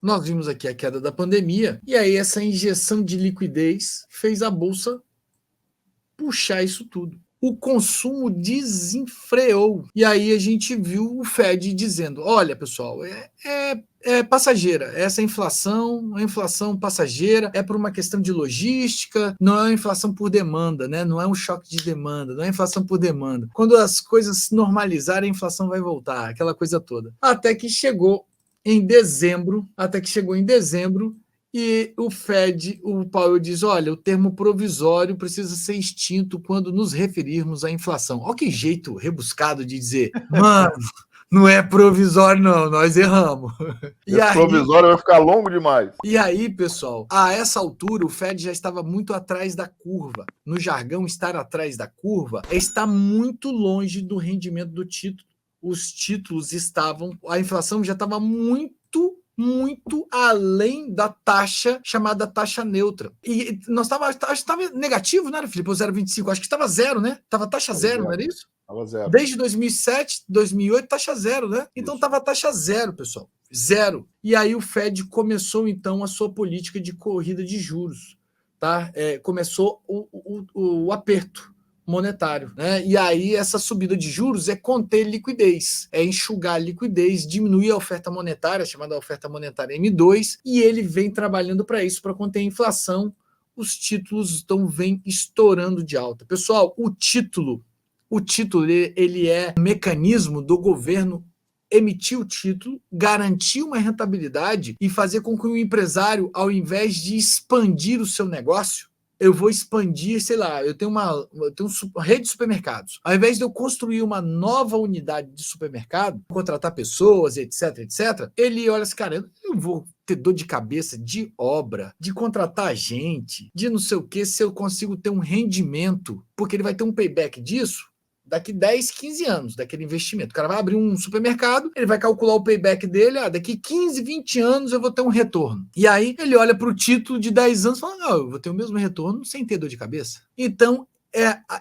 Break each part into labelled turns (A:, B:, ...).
A: nós vimos aqui a queda da pandemia, e aí essa injeção de liquidez fez a Bolsa puxar isso tudo. O consumo desenfreou. E aí a gente viu o Fed dizendo: olha, pessoal, é passageira. Essa inflação, a inflação passageira, é por uma questão de logística, não é uma inflação por demanda, né? Não é um choque de demanda, não é inflação por demanda. Quando as coisas se normalizarem, a inflação vai voltar, aquela coisa toda. Até que chegou em dezembro, e o Fed, o Powell diz: olha, o termo provisório precisa ser extinto quando nos referirmos à inflação. Olha que jeito rebuscado de dizer, mano, não é provisório, não, nós erramos.
B: Esse provisório vai ficar longo demais.
A: E aí, pessoal, a essa altura, o Fed já estava muito atrás da curva. No jargão, estar atrás da curva é estar muito longe do rendimento do título. Os títulos estavam, a inflação já estava muito além da taxa chamada taxa neutra. E nós estava negativo, né, Felipe? O 0,25, acho que estava zero, né? Estava taxa zero, não era isso?
B: Estava zero.
A: Desde 2007, 2008, taxa zero, né? Então estava taxa zero, pessoal. Zero. E aí o Fed começou, então, a sua política de corrida de juros. Tá? Começou o aperto monetário, né? E aí essa subida de juros é conter liquidez, é enxugar liquidez, diminuir a oferta monetária, chamada oferta monetária M2, e ele vem trabalhando para isso, para conter a inflação. Os títulos vem estourando de alta. Pessoal, o título ele é um mecanismo do governo emitir o título, garantir uma rentabilidade e fazer com que o empresário, ao invés de expandir o seu negócio, eu vou expandir, sei lá, eu tenho uma rede de supermercados. Ao invés de eu construir uma nova unidade de supermercado, contratar pessoas, etc, ele olha assim, cara, eu não vou ter dor de cabeça de obra, de contratar gente, de não sei o que, se eu consigo ter um rendimento, porque ele vai ter um payback disso daqui 10, 15 anos daquele investimento. O cara vai abrir um supermercado, ele vai calcular o payback dele, daqui 15, 20 anos eu vou ter um retorno. E aí ele olha para o título de 10 anos e fala, não, eu vou ter o mesmo retorno sem ter dor de cabeça. Então,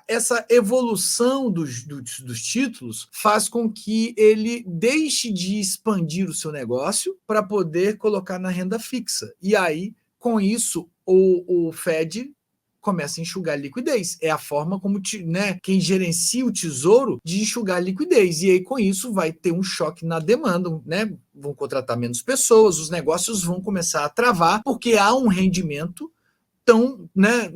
A: essa evolução dos títulos faz com que ele deixe de expandir o seu negócio para poder colocar na renda fixa. E aí, com isso, o Fed começa a enxugar liquidez. É a forma como quem gerencia o tesouro de enxugar liquidez. E aí, com isso, vai ter um choque na demanda, né? Vão contratar menos pessoas, os negócios vão começar a travar, porque há um rendimento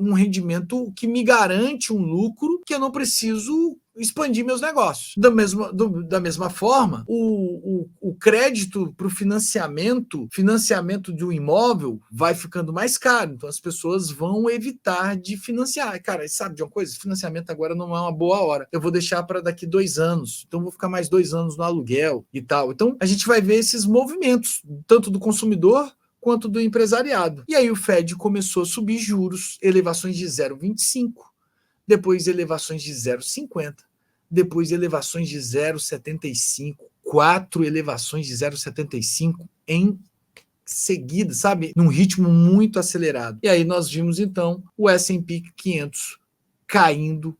A: um rendimento que me garante um lucro que eu não preciso expandir meus negócios. Da mesma forma, o crédito para o financiamento de um imóvel vai ficando mais caro. Então as pessoas vão evitar de financiar. Cara, sabe de uma coisa? Financiamento agora não é uma boa hora. Eu vou deixar para daqui 2 anos. Então vou ficar mais 2 anos no aluguel e tal. Então a gente vai ver esses movimentos, tanto do consumidor quanto do empresariado. E aí o Fed começou a subir juros, elevações de 0,25, depois elevações de 0,50, depois elevações de 0,75, 4 elevações de 0,75 em seguida, sabe? Num ritmo muito acelerado. E aí nós vimos, então, o S&P 500 caindo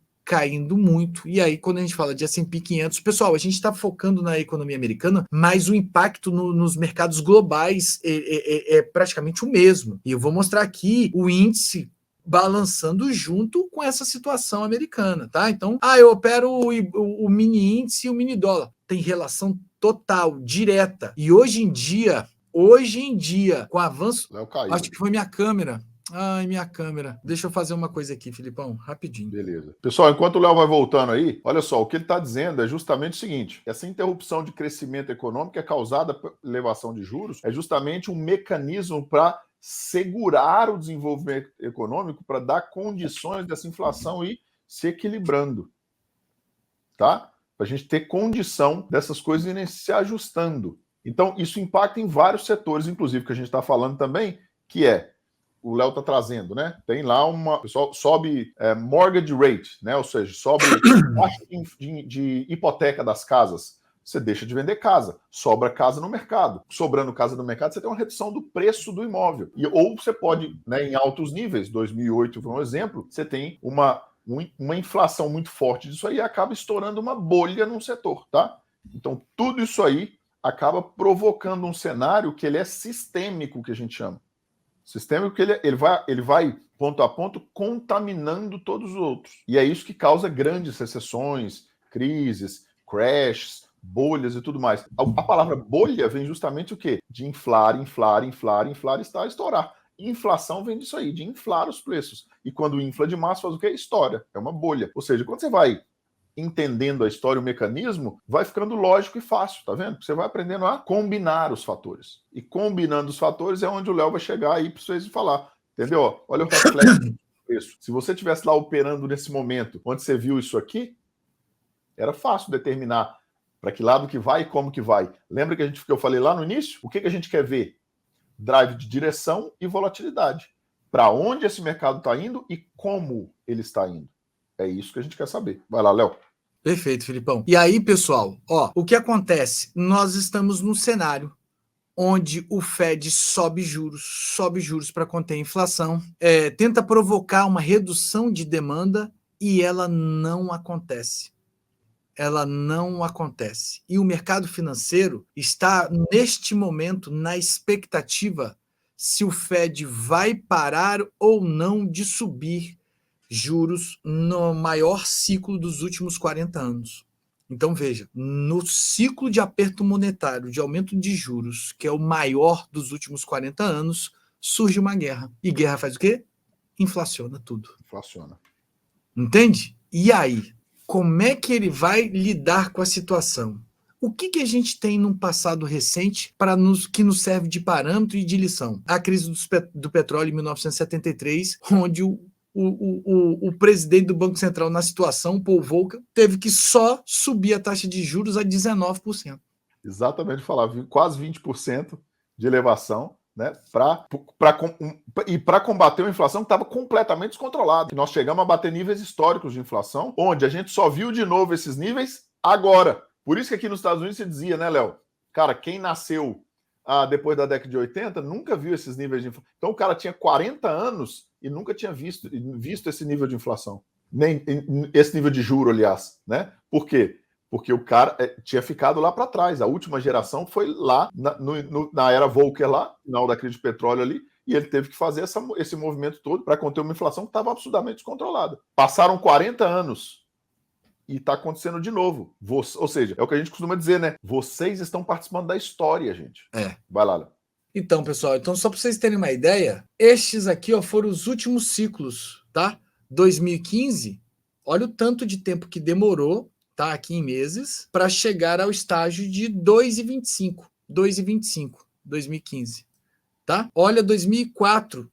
A: muito. E aí, quando a gente fala de S&P 500, pessoal, a gente está focando na economia americana, mas o impacto nos mercados globais é praticamente o mesmo. E eu vou mostrar aqui o índice balançando junto com essa situação americana, tá? Então, eu opero o mini índice e o mini dólar. Tem relação total, direta. E hoje em dia, com o avanço... Acho que foi minha câmera. Ai, minha câmera. Deixa eu fazer uma coisa aqui, Filipão, rapidinho.
B: Beleza. Pessoal, enquanto o Léo vai voltando aí, olha só, o que ele está dizendo é justamente o seguinte: essa interrupção de crescimento econômico é causada pela elevação de juros, é justamente um mecanismo para segurar o desenvolvimento econômico, para dar condições dessa inflação ir se equilibrando, tá? Para a gente ter condição dessas coisas irem se ajustando. Então, isso impacta em vários setores, inclusive, que a gente está falando também, que o Léo está trazendo, né? Tem lá o pessoal sobe mortgage rate, né? Ou seja, sobe taxa de hipoteca das casas. Você deixa de vender casa, sobra casa no mercado. Sobrando casa no mercado, você tem uma redução do preço do imóvel. Ou você pode, né, em altos níveis, 2008 foi um exemplo, você tem uma inflação muito forte disso aí e acaba estourando uma bolha num setor, tá? Então, tudo isso aí acaba provocando um cenário que ele é sistêmico, que a gente chama. Sistêmico que ele vai ponto a ponto contaminando todos os outros. E é isso que causa grandes recessões, crises, crashes, bolhas e tudo mais. A palavra bolha vem justamente o quê? De inflar, estourar. E inflação vem disso aí, de inflar os preços. E quando infla demais, faz o quê? Estoura. É uma bolha. Ou seja, quando você vai entendendo a história, o mecanismo, vai ficando lógico e fácil, tá vendo? Você vai aprendendo a combinar os fatores. E combinando os fatores é onde o Léo vai chegar aí para vocês falar. Entendeu? Olha o reflexo do preço. Se você estivesse lá operando nesse momento, onde você viu isso aqui, era fácil determinar para que lado que vai e como que vai. Lembra que eu falei lá no início? O que a gente quer ver? Drive de direção e volatilidade. Para onde esse mercado está indo e como ele está indo. É isso que a gente quer saber. Vai lá, Léo.
A: Perfeito, Filipão. E aí, pessoal, o que acontece? Nós estamos num cenário onde o Fed sobe juros para conter a inflação, tenta provocar uma redução de demanda e ela não acontece. Ela não acontece. E o mercado financeiro está, neste momento, na expectativa se o Fed vai parar ou não de subir juros no maior ciclo dos últimos 40 anos. Então, veja, no ciclo de aperto monetário, de aumento de juros, que é o maior dos últimos 40 anos, surge uma guerra. E guerra faz o quê? Inflaciona tudo.
B: Inflaciona.
A: Entende? E aí? Como é que ele vai lidar com a situação? O que a gente tem num passado recente que nos serve de parâmetro e de lição? A crise do petróleo em 1973, onde o presidente do Banco Central na situação, Paul Volcker, teve que só subir a taxa de juros a 19%.
B: Exatamente, falava quase 20% de elevação, né, para combater uma inflação que estava completamente descontrolada. Nós chegamos a bater níveis históricos de inflação, onde a gente só viu de novo esses níveis agora. Por isso que aqui nos Estados Unidos se dizia, né, Léo? Cara, quem nasceu depois da década de 80 nunca viu esses níveis de inflação. Então o cara tinha 40 anos e nunca tinha visto esse nível de inflação. Nem esse nível de juro, aliás, né? Por quê? Porque o cara tinha ficado lá para trás. A última geração foi lá na era Volcker, lá, final da crise de petróleo ali, e ele teve que fazer esse movimento todo para conter uma inflação que estava absurdamente descontrolada. Passaram 40 anos e está acontecendo de novo. Ou seja, é o que a gente costuma dizer, né? Vocês estão participando da história, gente. Vai lá, Léo.
A: Então, pessoal, só para vocês terem uma ideia, estes aqui foram os últimos ciclos, tá? 2015, olha o tanto de tempo que demorou, tá, aqui em meses, para chegar ao estágio de 2,25, 2015, tá? Olha 2004,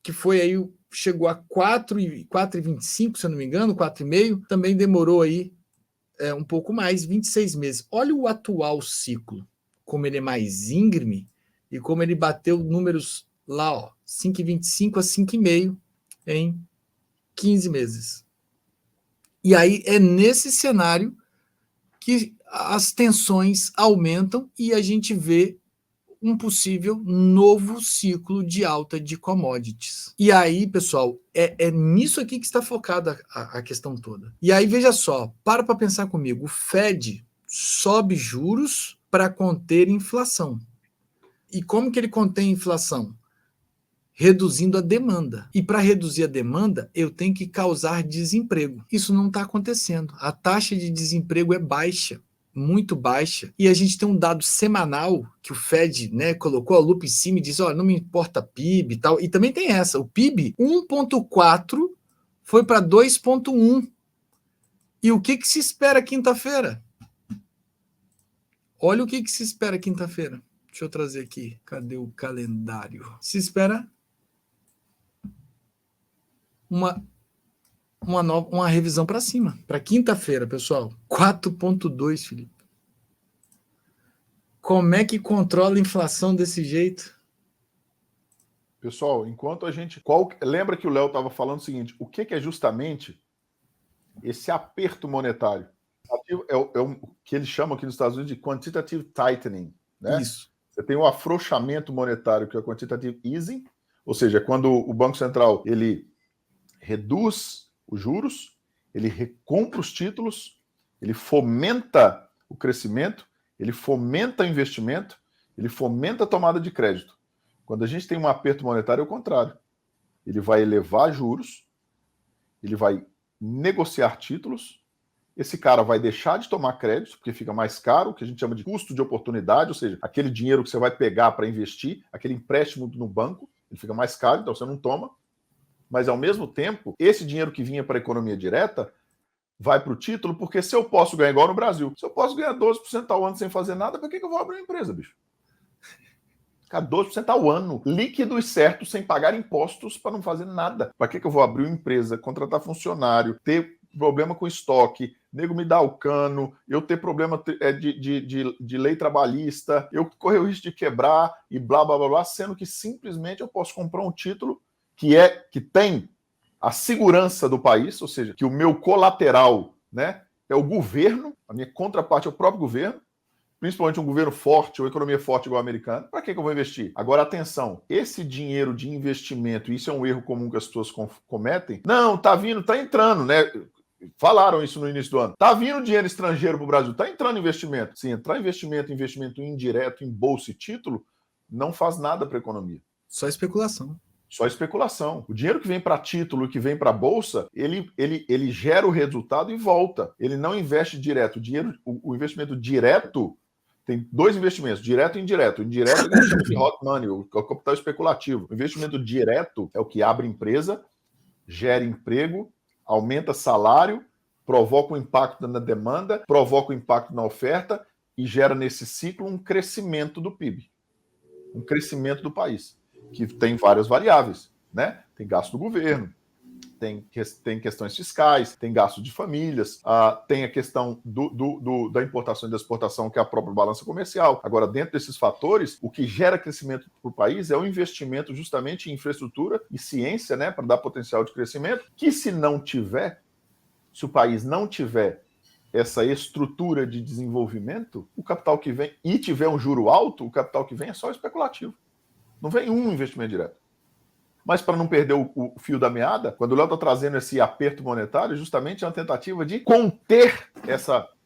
A: que foi aí, chegou a 4,25, se eu não me engano, 4,5, também demorou aí um pouco mais, 26 meses. Olha o atual ciclo, como ele é mais íngreme e como ele bateu números lá, 5,25 a 5,5 em 15 meses. E aí é nesse cenário que as tensões aumentam e a gente vê um possível novo ciclo de alta de commodities. E aí, pessoal, é nisso aqui que está focada a questão toda. E aí, veja só, para pensar comigo, o Fed sobe juros para conter inflação. E como que ele contém inflação? Reduzindo a demanda. E para reduzir a demanda, eu tenho que causar desemprego. Isso não está acontecendo. A taxa de desemprego é baixa, muito baixa. E a gente tem um dado semanal que o Fed, né, colocou a lupa em cima e diz, não me importa PIB e tal. E também tem essa, o PIB 1,4 foi para 2,1. E o que se espera quinta-feira? Olha o que se espera quinta-feira. Deixa eu trazer aqui. Cadê o calendário? Se espera uma revisão para cima. Para quinta-feira, pessoal. 4,2, Felipe. Como é que controla a inflação desse jeito?
B: Pessoal, enquanto a gente... Lembra que o Léo estava falando o seguinte, o que é justamente esse aperto monetário? É o que eles chamam aqui nos Estados Unidos de quantitative tightening, né?
A: Isso.
B: Você tem o afrouxamento monetário, que é o quantitative easing, ou seja, quando o Banco Central ele reduz os juros, ele recompra os títulos, ele fomenta o crescimento ele fomenta investimento, ele fomenta a tomada de crédito. Quando a gente tem um aperto monetário, é o contrário. Ele vai elevar juros, ele vai negociar títulos, esse cara vai deixar de tomar crédito, porque fica mais caro, o que a gente chama de custo de oportunidade, ou seja, aquele dinheiro que você vai pegar para investir, aquele empréstimo no banco, ele fica mais caro, então você não toma. Mas, ao mesmo tempo, esse dinheiro que vinha para a economia direta vai para o título, porque se eu posso ganhar igual no Brasil, se eu posso ganhar 12% ao ano sem fazer nada, para que eu vou abrir uma empresa, bicho? Cara, 12% ao ano, líquido e certo, sem pagar impostos para não fazer nada. Para que eu vou abrir uma empresa, contratar funcionário, ter problema com estoque, nego me dar o cano, eu ter problema de lei trabalhista, eu correr o risco de quebrar e blá, blá, blá, blá, sendo que simplesmente eu posso comprar um título que tem a segurança do país, ou seja, que o meu colateral, né, é o governo, a minha contraparte é o próprio governo, principalmente um governo forte ou economia forte igual a americana. Para que eu vou investir? Agora, atenção, esse dinheiro de investimento, isso é um erro comum que as pessoas cometem, não, tá vindo, tá entrando, né? Falaram isso no início do ano. Tá vindo dinheiro estrangeiro para o Brasil, tá entrando investimento. Sim, entrar investimento indireto em bolsa e título, não faz nada para a economia.
A: Só especulação.
B: Só especulação. O dinheiro que vem para título, que vem para bolsa, ele gera o resultado e volta. Ele não investe direto. O investimento direto tem dois investimentos, direto e indireto. O indireto é o que a gente chama de hot money, o capital especulativo. O investimento direto é o que abre empresa, gera emprego, aumenta salário, provoca um impacto na demanda, provoca um impacto na oferta e gera nesse ciclo um crescimento do PIB, um crescimento do país, que tem várias variáveis, né? Tem gasto do governo, tem questões fiscais, tem gasto de famílias, tem a questão da importação e da exportação, que é a própria balança comercial. Agora, dentro desses fatores, o que gera crescimento para o país é o investimento justamente em infraestrutura e ciência, né, para dar potencial de crescimento, que se o país não tiver essa estrutura de desenvolvimento, o capital que vem, e tiver um juro alto, o capital que vem é só especulativo. Não vem um investimento direto. Mas para não perder o fio da meada, quando o Léo está trazendo esse aperto monetário, justamente é uma tentativa de conter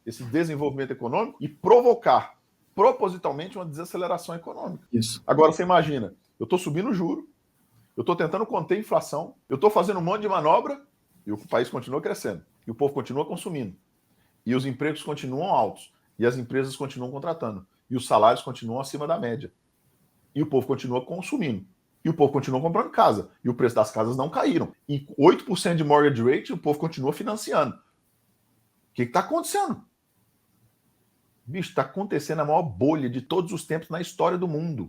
B: esse desenvolvimento econômico e provocar propositalmente uma desaceleração econômica.
A: Isso.
B: Agora, você imagina, eu estou subindo o juro, eu estou tentando conter a inflação, eu estou fazendo um monte de manobra e o país continua crescendo, e o povo continua consumindo, e os empregos continuam altos, e as empresas continuam contratando, e os salários continuam acima da média, e o povo continua consumindo. E o povo continua comprando casa. E o preço das casas não caíram. E 8% de mortgage rate, o povo continua financiando. O que está acontecendo? Bicho, está acontecendo a maior bolha de todos os tempos na história do mundo.